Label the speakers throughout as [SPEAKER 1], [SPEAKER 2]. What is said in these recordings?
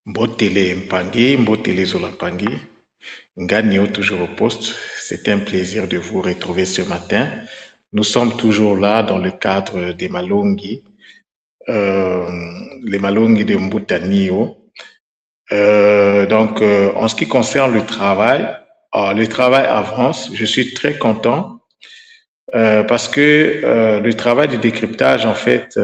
[SPEAKER 1] Mbotele Mpangi, Mbotele Zolapangi, Nganio toujours au poste. C'est un plaisir de vous retrouver ce matin. Nous sommes toujours là dans le cadre des Malongi, les Malongi de Mbutanio. En ce qui concerne le travail avance. Je suis très content parce que le travail de décryptage, en fait,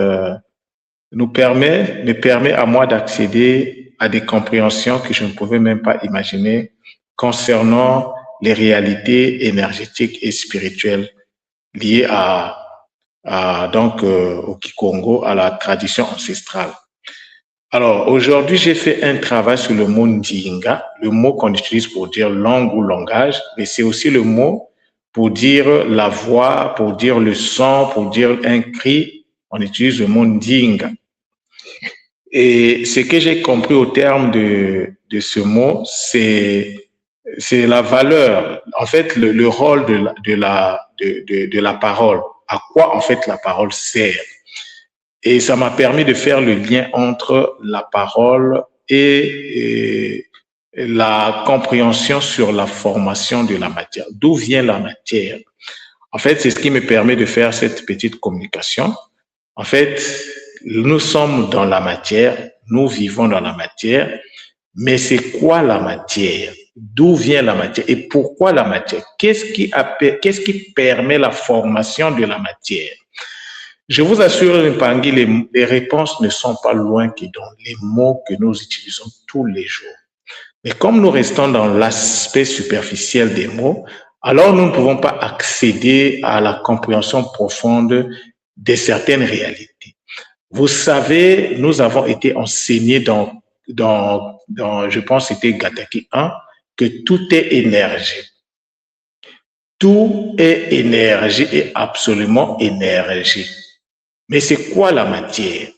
[SPEAKER 1] me permet à moi d'accéder à des compréhensions que je ne pouvais même pas imaginer concernant les réalités énergétiques et spirituelles liées au Kikongo, à la tradition ancestrale. Alors, aujourd'hui, j'ai fait un travail sur le mot Ndinga, le mot qu'on utilise pour dire langue ou langage, mais c'est aussi le mot pour dire la voix, pour dire le son, pour dire un cri. On utilise le mot Ndinga. Et ce que j'ai compris au terme de ce mot, c'est la valeur, en fait, le rôle de la parole. À quoi, en fait, la parole sert. Et ça m'a permis de faire le lien entre la parole et la compréhension sur la formation de la matière. D'où vient la matière? En fait, c'est ce qui me permet de faire cette petite communication. En fait, nous sommes dans la matière, nous vivons dans la matière, mais c'est quoi la matière? D'où vient la matière? Et pourquoi la matière? Qu'est-ce qui permet la formation de la matière? Je vous assure, Mpangi, les réponses ne sont pas loin que dans les mots que nous utilisons tous les jours. Mais comme nous restons dans l'aspect superficiel des mots, alors nous ne pouvons pas accéder à la compréhension profonde de certaines réalités. Vous savez, nous avons été enseignés dans je pense que c'était Gataki 1, que tout est énergie. Tout est énergie et absolument énergie. Mais c'est quoi la matière?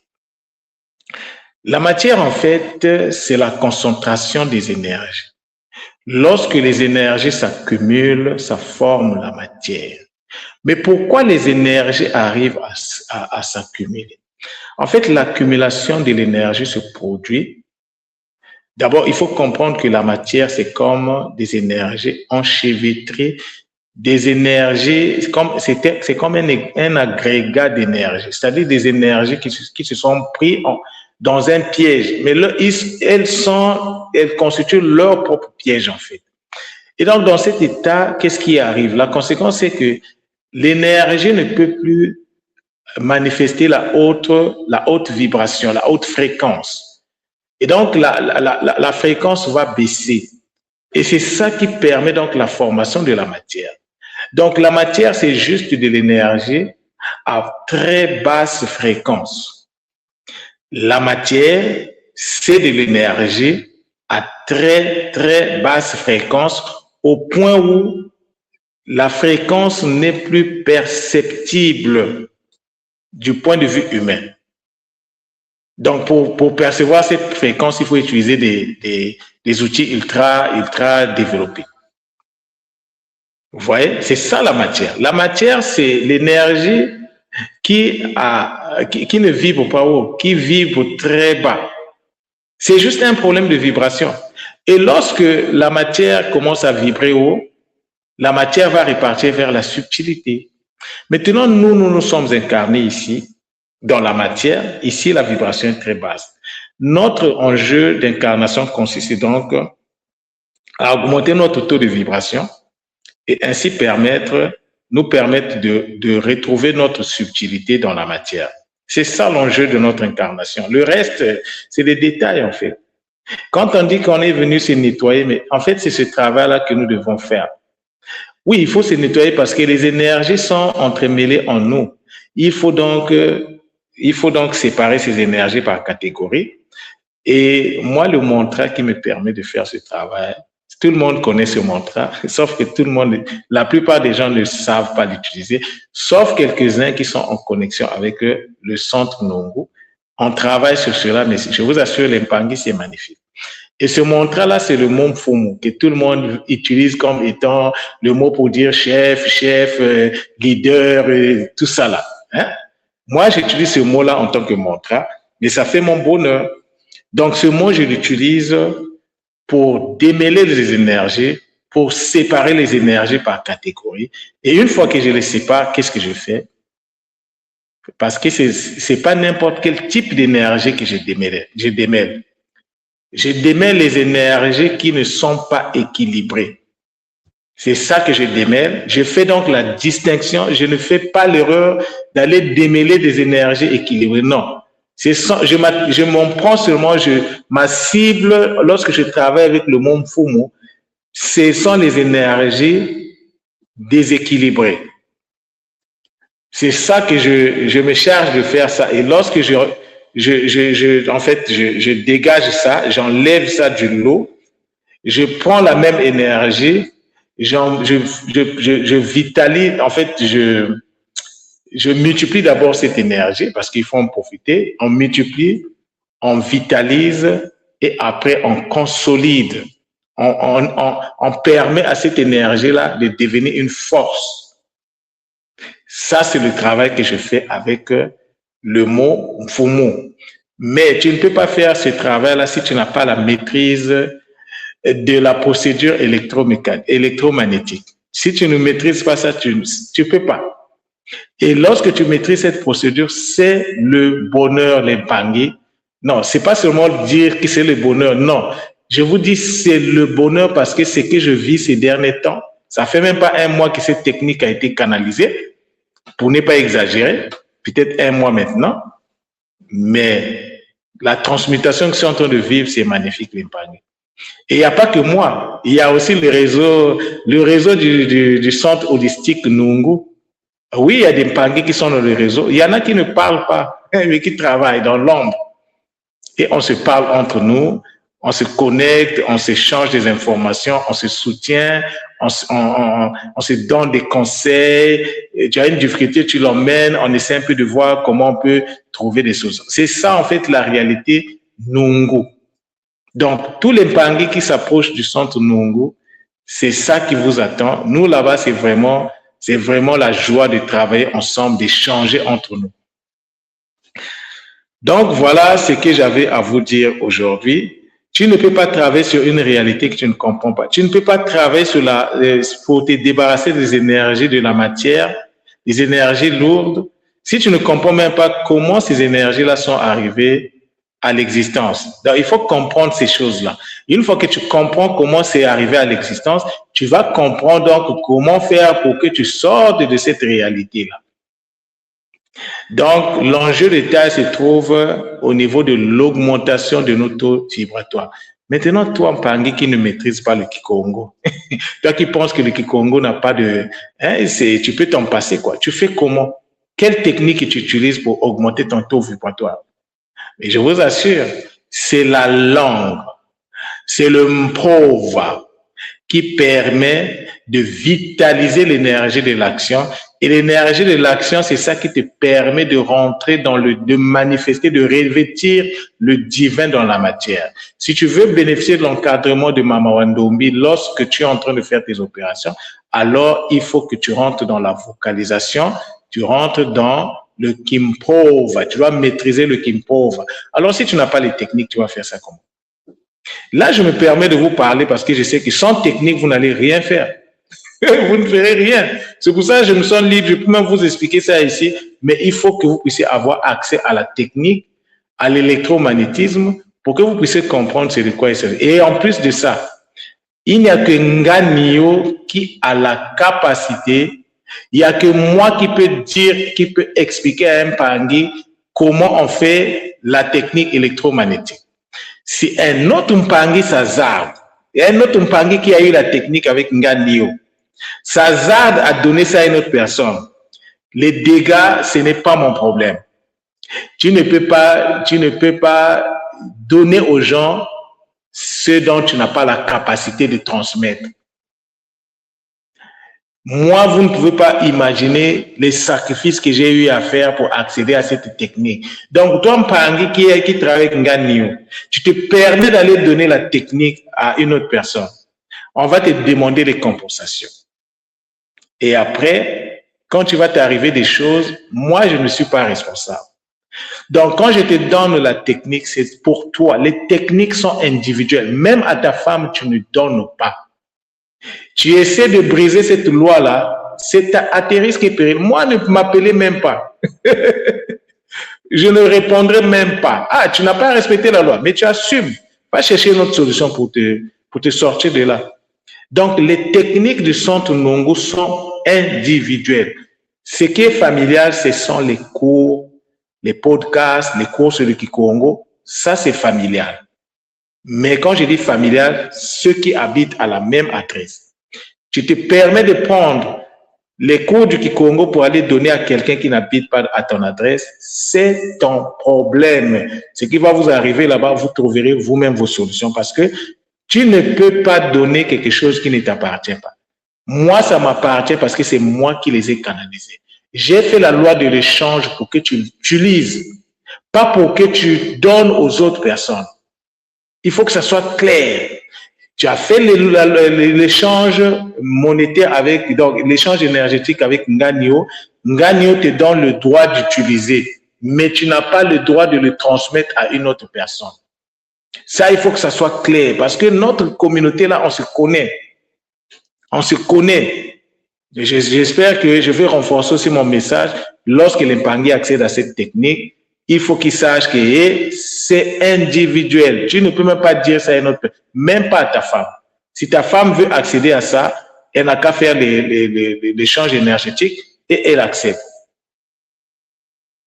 [SPEAKER 1] La matière, en fait, c'est la concentration des énergies. Lorsque les énergies s'accumulent, ça forme la matière. Mais pourquoi les énergies arrivent à s'accumuler? En fait, l'accumulation de l'énergie se produit. D'abord, il faut comprendre que la matière, c'est comme des énergies enchevêtrées, des énergies, c'est comme un agrégat d'énergie, c'est-à-dire des énergies qui se sont prises dans un piège. Mais là, elles constituent leur propre piège, en fait. Et donc, dans cet état, qu'est-ce qui arrive? La conséquence, c'est que l'énergie ne peut plus manifester la haute vibration, la haute fréquence. Et donc, la fréquence va baisser. Et c'est ça qui permet donc la formation de la matière. Donc, la matière, c'est juste de l'énergie à très basse fréquence. La matière, c'est de l'énergie à très, très basse fréquence au point où la fréquence n'est plus perceptible du point de vue humain. Donc, pour percevoir cette fréquence, il faut utiliser des outils ultra développés. Vous voyez, c'est ça la matière. La matière, c'est l'énergie qui ne vibre pas haut, qui vibre très bas. C'est juste un problème de vibration. Et lorsque la matière commence à vibrer haut, la matière va repartir vers la subtilité. Maintenant, nous sommes incarnés ici, dans la matière. Ici, la vibration est très basse. Notre enjeu d'incarnation consiste donc à augmenter notre taux de vibration et ainsi nous permettre de retrouver notre subtilité dans la matière. C'est ça l'enjeu de notre incarnation. Le reste, c'est des détails en fait. Quand on dit qu'on est venu se nettoyer, mais en fait, c'est ce travail-là que nous devons faire. Oui, il faut se nettoyer parce que les énergies sont entremêlées en nous. Il faut donc séparer ces énergies par catégorie. Et moi, le mantra qui me permet de faire ce travail, tout le monde connaît ce mantra, sauf que la plupart des gens ne savent pas l'utiliser, sauf quelques-uns qui sont en connexion avec le centre Nongo. On travaille sur cela, mais je vous assure, l'Mpangi, c'est magnifique. Et ce mantra-là, c'est le mot Mfumu, que tout le monde utilise comme étant le mot pour dire chef, leader, tout ça là. Hein? Moi, j'utilise ce mot-là en tant que mantra, mais ça fait mon bonheur. Donc, ce mot, je l'utilise pour démêler les énergies, pour séparer les énergies par catégorie. Et une fois que je les sépare, qu'est-ce que je fais? Parce que c'est pas n'importe quel type d'énergie que je démêle. Je démêle les énergies qui ne sont pas équilibrées. C'est ça que je démêle. Je fais donc la distinction. Je ne fais pas l'erreur d'aller démêler des énergies équilibrées. Non. Je m'en prends seulement, ma cible, lorsque je travaille avec le monde Fumu, ce sont les énergies déséquilibrées. C'est ça que je me charge de faire ça. Et lorsque je dégage ça, j'enlève ça du lot, je prends la même énergie, je vitalise, en fait, je multiplie d'abord cette énergie parce qu'il faut en profiter. On multiplie, on vitalise et après on consolide. On permet à cette énergie-là de devenir une force. Ça, c'est le travail que je fais avec le mot Fumu. Mais tu ne peux pas faire ce travail-là si tu n'as pas la maîtrise de la procédure électromagnétique. Si tu ne maîtrises pas ça, tu ne peux pas. Et lorsque tu maîtrises cette procédure, c'est le bonheur, les Mpangi. Non, c'est pas seulement dire que c'est le bonheur. Non, je vous dis c'est le bonheur parce que c'est que je vis ces derniers temps. Ça fait même pas un mois que cette technique a été canalisée. Pour ne pas exagérer, peut-être un mois maintenant, mais la transmutation que je suis en train de vivre, c'est magnifique, les Mpangi. Et il n'y a pas que moi, il y a aussi le réseau du centre holistique Nungu. Oui, il y a des Mpangi qui sont dans le réseau, il y en a qui ne parlent pas, mais qui travaillent dans l'ombre. Et on se parle entre nous, on se connecte, on s'échange des informations, on se soutient, on se donne des conseils. Tu as une difficulté, tu l'emmènes, on essaie un peu de voir comment on peut trouver des solutions. C'est ça, en fait, la réalité Nungu. Donc, tous les Mpangi qui s'approchent du centre Nungu, c'est ça qui vous attend. Nous, là-bas, c'est vraiment la joie de travailler ensemble, d'échanger entre nous. Donc, voilà ce que j'avais à vous dire aujourd'hui. Tu ne peux pas travailler sur une réalité que tu ne comprends pas. Tu ne peux pas travailler pour te débarrasser des énergies de la matière, des énergies lourdes, si tu ne comprends même pas comment ces énergies-là sont arrivées à l'existence. Donc, il faut comprendre ces choses-là. Une fois que tu comprends comment c'est arrivé à l'existence, tu vas comprendre donc comment faire pour que tu sortes de cette réalité-là. Donc, l'enjeu de taille se trouve au niveau de l'augmentation de nos taux vibratoires. Maintenant, toi, Mpangi, qui ne maîtrise pas le Kikongo, toi qui penses que le Kikongo n'a pas de... tu peux t'en passer, quoi. Tu fais comment? Quelle technique tu utilises pour augmenter ton taux vibratoire? Et je vous assure, c'est la langue, c'est le Mprova qui permet de vitaliser l'énergie de l'action. Et l'énergie de l'action, c'est ça qui te permet de rentrer de manifester, de revêtir le divin dans la matière. Si tu veux bénéficier de l'encadrement de Mama Wandombi lorsque tu es en train de faire tes opérations, alors il faut que tu rentres dans la vocalisation, tu rentres dans le Kimprova, tu dois maîtriser le Kimprova. Alors si tu n'as pas les techniques, tu vas faire ça comment? Là, je me permets de vous parler parce que je sais que sans technique, vous n'allez rien faire. Vous ne ferez rien. C'est pour ça que je me sens libre. Je peux même vous expliquer ça ici, mais il faut que vous puissiez avoir accès à la technique, à l'électromagnétisme, pour que vous puissiez comprendre c'est de quoi il s'agit. Et en plus de ça, il n'y a que Nganio qui a la capacité, il n'y a que moi qui peut expliquer à un Mpangi comment on fait la technique électromagnétique. Si un autre Mpangi s'hazarde, et un autre Mpangi qui a eu la technique avec Nganio, s'hazarde à donner ça à une autre personne, les dégâts, ce n'est pas mon problème. Tu ne peux pas donner aux gens ce dont tu n'as pas la capacité de transmettre. Moi, vous ne pouvez pas imaginer les sacrifices que j'ai eu à faire pour accéder à cette technique. Donc, toi, Mpangi qui travaille avec Nganio, tu te permets d'aller donner la technique à une autre personne. On va te demander des compensations. Et après, quand tu vas t'arriver des choses, moi, je ne suis pas responsable. Donc, quand je te donne la technique, c'est pour toi. Les techniques sont individuelles. Même à ta femme, tu ne donnes pas. Tu essaies de briser cette loi-là, c'est à tes risques et périls. Moi, ne m'appelez même pas. Je ne répondrai même pas. Ah, tu n'as pas respecté la loi, mais tu assumes. Va chercher une autre solution pour te sortir de là. Donc, les techniques du centre Nongo sont individuelles. Ce qui est familial, ce sont les cours, les podcasts, les cours sur le Kikongo. Ça, c'est familial. Mais quand je dis familial, ceux qui habitent à la même adresse. Tu te permets de prendre les cours du Kikongo pour aller donner à quelqu'un qui n'habite pas à ton adresse, c'est ton problème. Ce qui va vous arriver là-bas, vous trouverez vous-même vos solutions parce que tu ne peux pas donner quelque chose qui ne t'appartient pas. Moi, ça m'appartient parce que c'est moi qui les ai canalisés. J'ai fait la loi de l'échange pour que tu l'utilises, pas pour que tu donnes aux autres personnes. Il faut que ça soit clair. Tu as fait l'échange monétaire avec, donc l'échange énergétique avec Nganio. Nganio te donne le droit d'utiliser, mais tu n'as pas le droit de le transmettre à une autre personne. Ça, il faut que ça soit clair parce que notre communauté là, on se connaît. On se connaît. J'espère que je vais renforcer aussi mon message. Lorsque l'impangui accède à cette technique, il faut qu'il sache que c'est individuel. Tu ne peux même pas dire ça à une autre personne, même pas à ta femme. Si ta femme veut accéder à ça, elle n'a qu'à faire l'échange énergétique et elle accepte.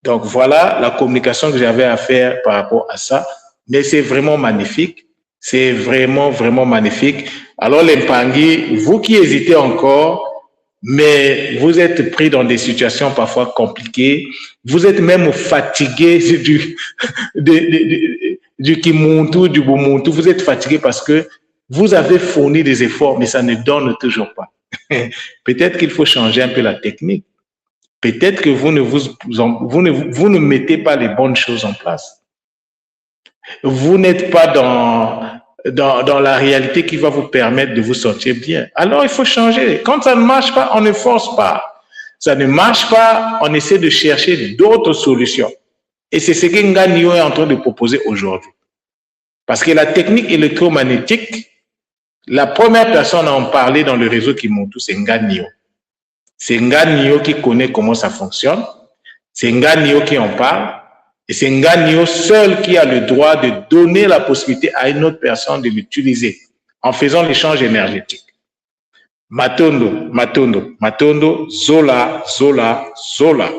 [SPEAKER 1] Donc voilà la communication que j'avais à faire par rapport à ça. Mais c'est vraiment magnifique. C'est vraiment, vraiment magnifique. Alors l'impangui, vous qui hésitez encore, mais vous êtes pris dans des situations parfois compliquées. Vous êtes même fatigué du Kimuntu, du Bumuntu. Vous êtes fatigué parce que vous avez fourni des efforts, mais ça ne donne toujours pas. Peut-être qu'il faut changer un peu la technique. Peut-être que vous ne mettez pas les bonnes choses en place. Vous n'êtes pas dans la réalité qui va vous permettre de vous sortir bien. Alors, il faut changer. Quand ça ne marche pas, on ne force pas. Ça ne marche pas, on essaie de chercher d'autres solutions. Et c'est ce que Nganio est en train de proposer aujourd'hui. Parce que la technique électromagnétique, la première personne à en parler dans le réseau Kimuntu, c'est Nganio. C'est Nganio qui connaît comment ça fonctionne. C'est Nganio qui en parle. Et c'est Nganio seul qui a le droit de donner la possibilité à une autre personne de l'utiliser en faisant l'échange énergétique. Matondo, Matondo, Matondo, Zola, Zola, Zola.